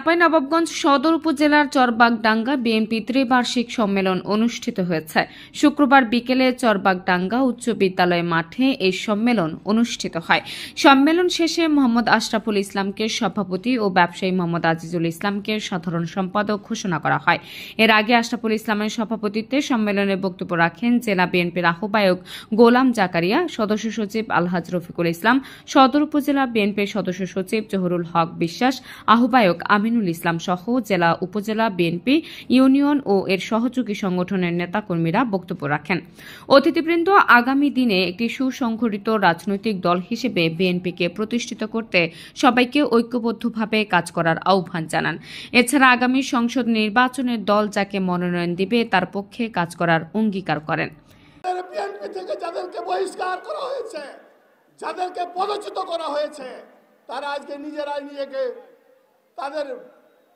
চাঁপাইনবাবগঞ্জ সদর উপজেলার চরবাগডাঙ্গা বিএনপি ত্রিবার্ষিক সম্মেলন অনুষ্ঠিত হয়েছে। শুক্রবার বিকেলে চরবাগডাঙ্গা উচ্চ বিদ্যালয় মাঠে এই সম্মেলন অনুষ্ঠিত হয়। সম্মেলন শেষে মোহাম্মদ আশরাফুল ইসলামকে সভাপতি ও ব্যবসায়ী মোহাম্মদ আজিজুল ইসলামকে সাধারণ সম্পাদক ঘোষণা করা হয়। এর আগে আশরাফুল ইসলামের সভাপতিত্বে সম্মেলনে বক্তব্য রাখেন জেলা বিএনপির আহ্বায়ক গোলাম জাকারিয়া, সদস্য সচিব আলহাজ রফিকুল ইসলাম, সদর উপজেলা বিএনপির সদস্য সচিব জহুরুল হক বিশ্বাস, আহ্বায়ক আমিনুল ইসলাম সহ জেলা উপজেলা বিএনপি, ইউনিয়ন ও এর সহযোগী সংগঠনের নেতাকর্মীরা বক্তব্য রাখেন। অতিথিবৃন্দ আগামী দিনে একটি সুসংগঠিত রাজনৈতিক দল হিসেবে বিএনপিকে প্রতিষ্ঠিত করতে সবাইকে ঐক্যবদ্ধভাবে কাজ করার আহ্বান জানান। এছাড়া আগামী সংসদ নির্বাচনের দল যাকে মনোনয়ন দিবে তার পক্ষে কাজ করার অঙ্গীকার করেন। বিএনপি থেকে যাদেরকে বহিষ্কার করা হয়েছে, যাদেরকে পদচ্যুত করা হয়েছে, তারা আজকে নিজেকে তাদের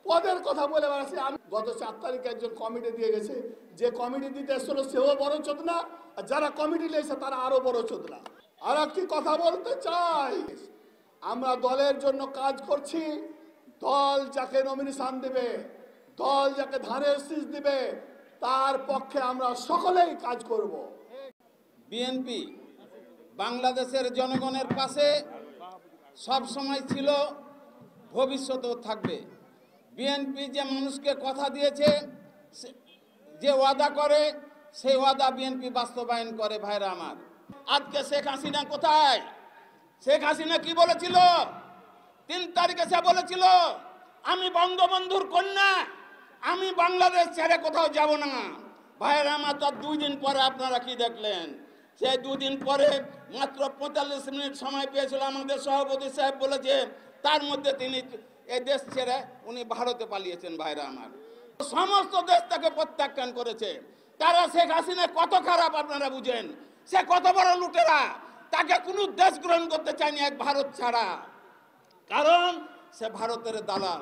পদের কথা বলে বেড়াচ্ছে। আমি গত 4 তারিখে একজন কমিটি দিয়ে গেছে, যে কমিটি দিতে এসেছিল সেও বড় চোদনা, আর যারা কমিটি নিয়েছে তারা আরো বড় চোদনা। আর একটি কথা বলতে চাই, আমরা দলের জন্য কাজ করছি। দল যাকে নমিনেশন দেবে, দল যাকে ধানের শীষ দিবে, তার পক্ষে আমরা সকলেই কাজ করব। বিএনপি বাংলাদেশের জনগণের পাশে সব সময় ছিল, ভবিষ্যতেও থাকবে। বিএনপি যে মানুষকে কথা দিয়েছে, যে ওয়াদা করে সেই ওয়াদা বিএনপি বাস্তবায়ন করে। ভাইরা আমার, আজকে শেখ হাসিনা কোথায়? শেখ হাসিনা কি বলেছিল? 3 তারিখে সে বলেছিল, আমি বঙ্গবন্ধুর কন্যা, আমি বাংলাদেশ ছেড়ে কোথাও যাব না। ভাইরা আমার, তার 2 দিন পরে আপনারা কি দেখলেন? সেই 2 দিন পরে মাত্র 45 মিনিট সময় পেয়েছিল। আমাদের সভাপতি সাহেব বলেছে তার মধ্যে তিনি এই দেশ ছেড়ে উনি ভারতে পালিয়েছেন। ভাইরা আমার, সমস্ত দেশ তাকে প্রত্যাখ্যান করেছে। তারা শেখ হাসিনা কত খারাপ আপনারা বুঝেন, সে কত বড় লুটেরা। তাকে কোনো দেশ গ্রহণ করতে চায়নি এক ভারত ছাড়া, কারণ সে ভারতের দালাল।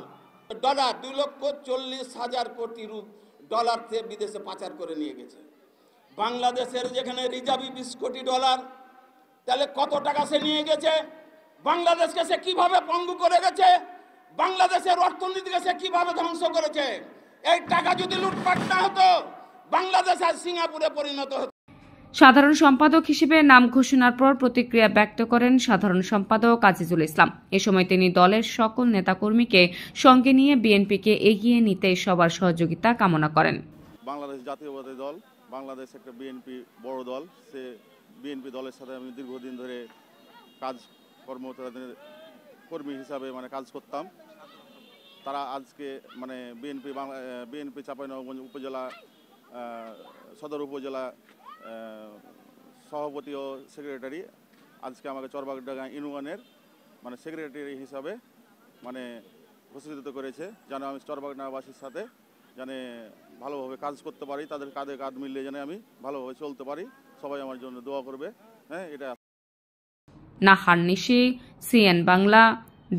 ডলার 2,40,000 কোটি ডলার থেকে বিদেশে পাচার করে নিয়ে গেছে। বাংলাদেশের যেখানে রিজার্ভ 20 কোটি ডলার, তাহলে কত টাকা সে নিয়ে গেছে? বাংলাদেশকে সে কিভাবে পঙ্গু করে গেছে? বাংলাদেশের অর্থনীতিকে সে কিভাবে ধ্বংস করেছে? এই টাকা যদি লুটপাট না হতো, বাংলাদেশ আজ সিঙ্গাপুরে পরিণত হতো। সাধারণ সম্পাদক হিসেবে নাম ঘোষণার পর প্রতিক্রিয়া ব্যক্ত করেন সাধারণ সম্পাদক আজিজুল ইসলাম। এ সময় তিনি দলের সকল নেতাকর্মীকে সঙ্গে নিয়ে বিএনপিকে এগিয়ে নিতে সবার সহযোগিতা কামনা করেন। বাংলাদেশ জাতীয়তাবাদী দল, বাংলাদেশ একটা বিএনপি বড় দল, সে বিএনপি দলের সাথে আমি দীর্ঘদিন ধরে কর্মী হিসাবে কাজ করতাম। তারা আজকে বিএনপি চাঁপাইনবাবগঞ্জ উপজেলা সদর উপজেলা সভাপতি ও সেক্রেটারি আজকে আমাকে চরবাগডাঙ্গা ইউনিয়নের সেক্রেটারি হিসাবে ঘোষিত করেছে, যেন আমি চরবাগডাঙ্গাবাসীর সাথে ভালোভাবে কাজ করতে পারি, তাদের কাঁধে কাঁধ মিলিয়ে যেন আমি ভালোভাবে চলতে পারি। সবাই আমার জন্য দোয়া করবে। হ্যাঁ, এটা নাহার নিশি, সিএন বাংলা,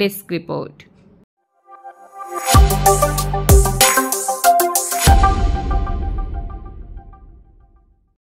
ডেস্ক রিপোর্ট।